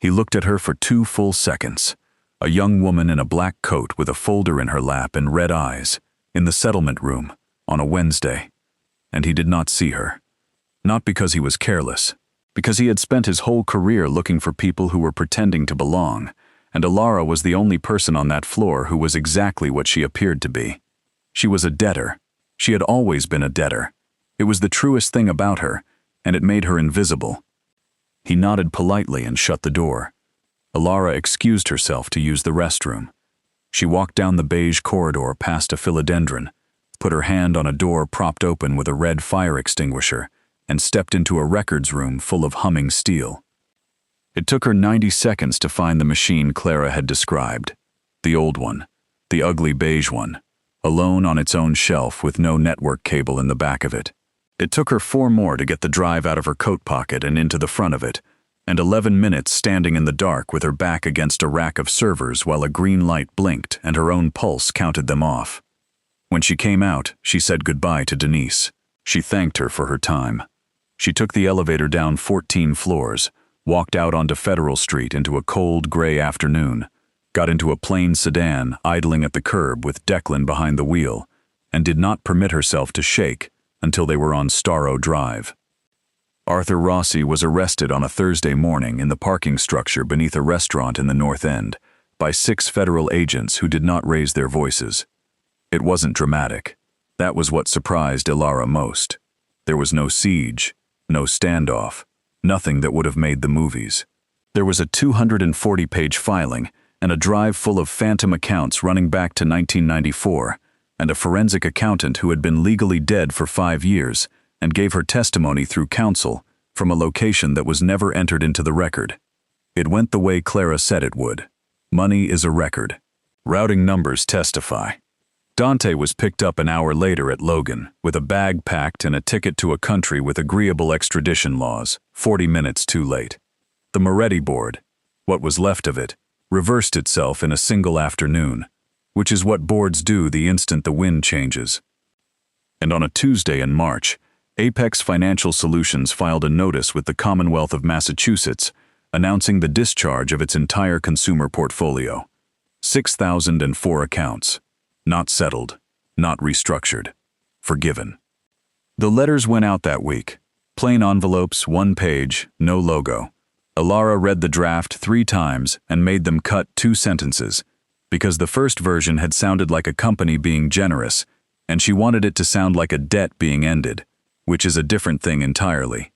He looked at her for 2 full seconds, a young woman in a black coat with a folder in her lap and red eyes, in the settlement room, on a Wednesday. And he did not see her. Not because he was careless, because he had spent his whole career looking for people who were pretending to belong, and Elara was the only person on that floor who was exactly what she appeared to be. She was a debtor. She had always been a debtor. It was the truest thing about her, and it made her invisible. He nodded politely and shut the door. Elara excused herself to use the restroom. She walked down the beige corridor past a philodendron, put her hand on a door propped open with a red fire extinguisher, and stepped into a records room full of humming steel. It took her 90 seconds to find the machine Clara had described. The old one, the ugly beige one, alone on its own shelf with no network cable in the back of it. It took her 4 more to get the drive out of her coat pocket and into the front of it, and 11 minutes standing in the dark with her back against a rack of servers while a green light blinked and her own pulse counted them off. When she came out, she said goodbye to Denise. She thanked her for her time. She took the elevator down 14 floors, walked out onto Federal Street into a cold, gray afternoon, got into a plain sedan idling at the curb with Declan behind the wheel, and did not permit herself to shake until they were on Starrow Drive. Arthur Rossi was arrested on a Thursday morning in the parking structure beneath a restaurant in the North End by 6 federal agents who did not raise their voices. It wasn't dramatic. That was what surprised Elara most. There was no siege, no standoff, nothing that would have made the movies. There was a 240-page filing and a drive full of phantom accounts running back to 1994, and a forensic accountant who had been legally dead for 5 years and gave her testimony through counsel from a location that was never entered into the record. It went the way Clara said it would. Money is a record. Routing numbers testify. Dante was picked up an hour later at Logan with a bag packed and a ticket to a country with agreeable extradition laws, 40 minutes too late. The Moretti board, what was left of it, reversed itself in a single afternoon, which is what boards do the instant the wind changes. And on a Tuesday in March, Apex Financial Solutions filed a notice with the Commonwealth of Massachusetts announcing the discharge of its entire consumer portfolio. 6,004 accounts. Not settled, not restructured, forgiven. The letters went out that week. Plain envelopes, 1 page, no logo. Elara read the draft 3 times and made them cut 2 sentences, because the first version had sounded like a company being generous, and she wanted it to sound like a debt being ended, which is a different thing entirely.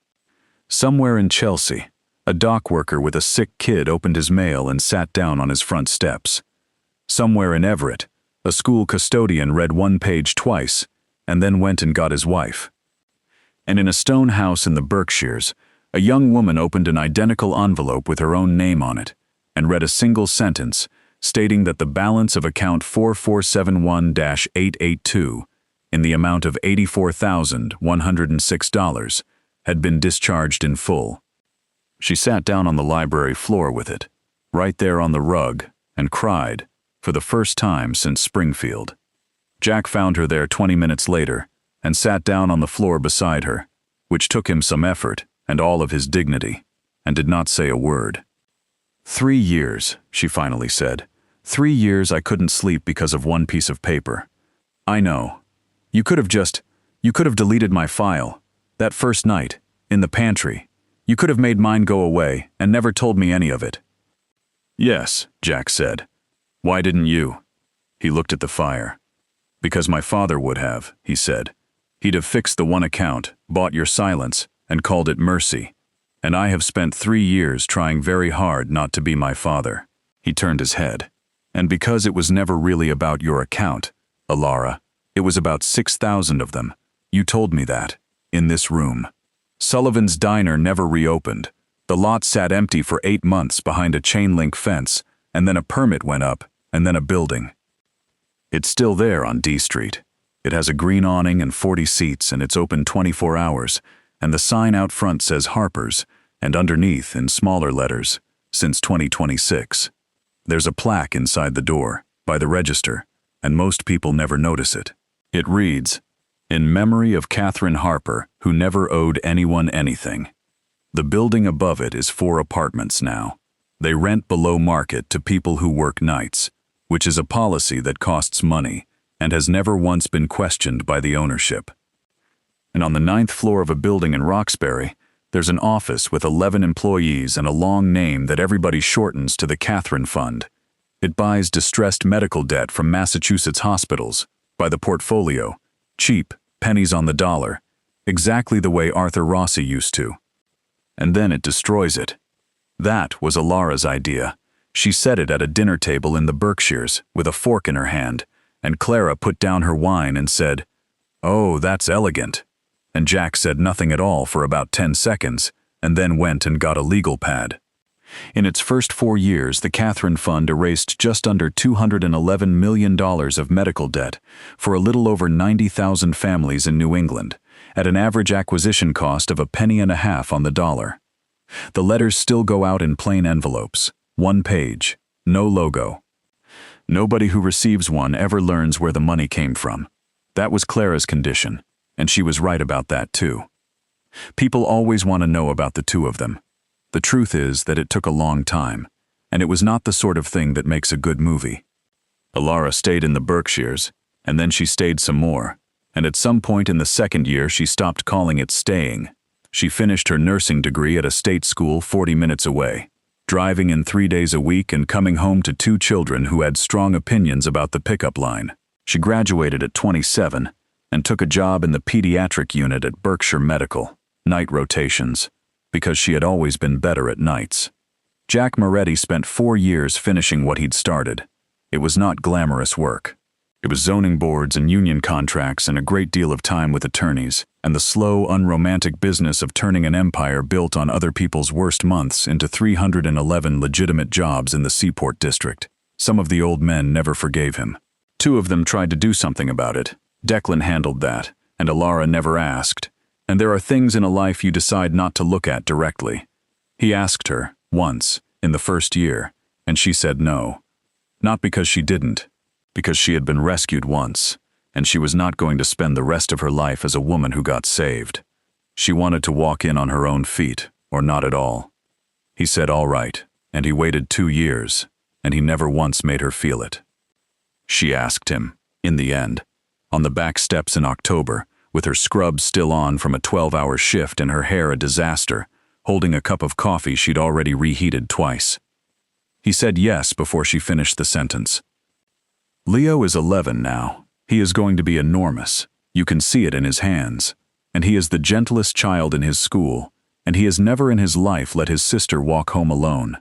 Somewhere in Chelsea, a dock worker with a sick kid opened his mail and sat down on his front steps. Somewhere in Everett, a school custodian read 1 page twice and then went and got his wife. And in a stone house in the Berkshires, a young woman opened an identical envelope with her own name on it and read a single sentence stating that the balance of account 4471-882 in the amount of $84,106 had been discharged in full. She sat down on the library floor with it, right there on the rug, and cried, for the first time since Springfield. Jack found her there 20 minutes later and sat down on the floor beside her, which took him some effort and all of his dignity, and did not say a word. 3 years, she finally said. 3 years I couldn't sleep because of 1 piece of paper. I know. You could have deleted my file, that first night, in the pantry. You could have made mine go away and never told me any of it. Yes, Jack said. Why didn't you? He looked at the fire. Because my father would have, he said. He'd have fixed the 1 account, bought your silence, and called it mercy. And I have spent 3 years trying very hard not to be my father. He turned his head. And because it was never really about your account, Elara, it was about 6,000 of them. You told me that, in this room. Sullivan's Diner never reopened. The lot sat empty for 8 months behind a chain-link fence, and then a permit went up, and then a building. It's still there on D Street. It has a green awning and 40 seats, and it's open 24 hours, and the sign out front says Harper's, and underneath, in smaller letters, since 2026. There's a plaque inside the door, by the register, and most people never notice it. It reads, "In memory of Catherine Harper, who never owed anyone anything." The building above it is 4 apartments now. They rent below market to people who work nights, which is a policy that costs money and has never once been questioned by the ownership. And on the 9th floor of a building in Roxbury, there's an office with 11 employees and a long name that everybody shortens to the Catherine Fund. It buys distressed medical debt from Massachusetts hospitals, by the portfolio, cheap, pennies on the dollar, exactly the way Arthur Rossi used to. And then it destroys it. That was Elara's idea, She said it at a dinner table in the Berkshires, with a fork in her hand, and Clara put down her wine and said, "Oh, that's elegant." And Jack said nothing at all for about 10 seconds, and then went and got a legal pad. In its first 4 years, the Catherine Fund erased just under $211 million of medical debt for a little over 90,000 families in New England, at an average acquisition cost of a penny and a half on the dollar. The letters still go out in plain envelopes, 1 page, no logo. Nobody who receives one ever learns where the money came from. That was Clara's condition, and she was right about that too. People always want to know about the two of them. The truth is that it took a long time, and it was not the sort of thing that makes a good movie. Elara stayed in the Berkshires, and then she stayed some more, and at some point in the second year she stopped calling it staying. She finished her nursing degree at a state school 40 minutes away, driving in 3 days a week and coming home to 2 children who had strong opinions about the pickup line. She graduated at 27 and took a job in the pediatric unit at Berkshire Medical, night rotations, because she had always been better at nights. Jack Moretti spent 4 years finishing what he'd started. It was not glamorous work. It was zoning boards and union contracts and a great deal of time with attorneys, and the slow, unromantic business of turning an empire built on other people's worst months into 311 legitimate jobs in the Seaport district. Some of the old men never forgave him. 2 of them tried to do something about it. Declan handled that, and Elara never asked. And there are things in a life you decide not to look at directly. He asked her, once, in the first year, and she said no. Not because she didn't, because she had been rescued once, and she was not going to spend the rest of her life as a woman who got saved. She wanted to walk in on her own feet, or not at all. He said all right, and he waited 2 years, and he never once made her feel it. She asked him, in the end, on the back steps in October, with her scrubs still on from a 12-hour shift and her hair a disaster, holding a cup of coffee she'd already reheated twice. He said yes before she finished the sentence. Leo is 11 now. He is going to be enormous. You can see it in his hands. And he is the gentlest child in his school, and he has never in his life let his sister walk home alone.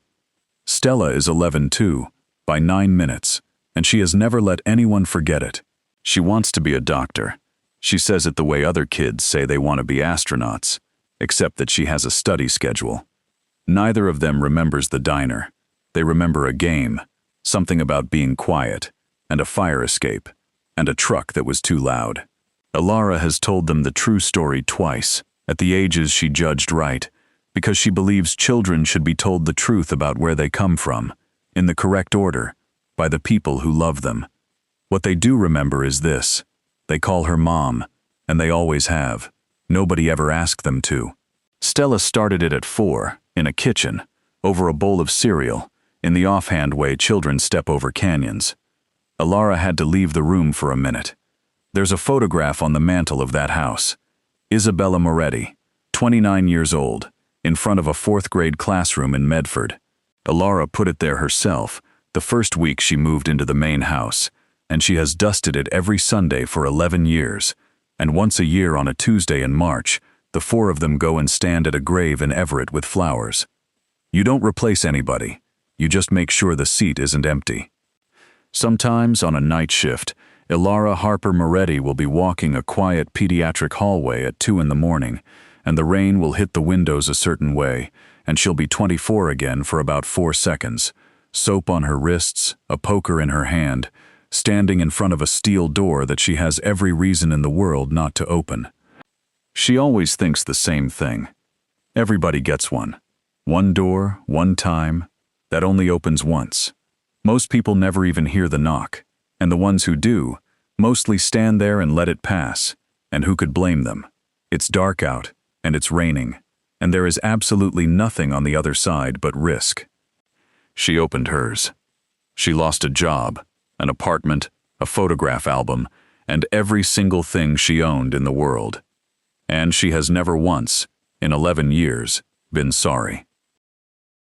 Stella is 11 too, by 9 minutes, and she has never let anyone forget it. She wants to be a doctor. She says it the way other kids say they want to be astronauts, except that she has a study schedule. Neither of them remembers the diner. They remember a game, something about being quiet, and a fire escape, and a truck that was too loud. Elara has told them the true story twice, at the ages she judged right, because she believes children should be told the truth about where they come from, in the correct order, by the people who love them. What they do remember is this. They call her Mom, and they always have. Nobody ever asked them to. Stella started it at 4, in a kitchen, over a bowl of cereal, in the offhand way children step over canyons. Elara had to leave the room for a minute. There's a photograph on the mantel of that house. Isabella Moretti, 29 years old, in front of a 4th-grade classroom in Medford. Elara put it there herself, the first week she moved into the main house, and she has dusted it every Sunday for 11 years, and once a year on a Tuesday in March, the 4 of them go and stand at a grave in Everett with flowers. You don't replace anybody, you just make sure the seat isn't empty. Sometimes, on a night shift, Elara Harper Moretti will be walking a quiet pediatric hallway at 2 in the morning, and the rain will hit the windows a certain way, and she'll be 24 again for about 4 seconds, soap on her wrists, a poker in her hand, standing in front of a steel door that she has every reason in the world not to open. She always thinks the same thing. Everybody gets one. One door, one time, that only opens once. Most people never even hear the knock, and the ones who do, mostly stand there and let it pass, and who could blame them? It's dark out, and it's raining, and there is absolutely nothing on the other side but risk. She opened hers. She lost a job, an apartment, a photograph album, and every single thing she owned in the world. And she has never once, in 11 years, been sorry.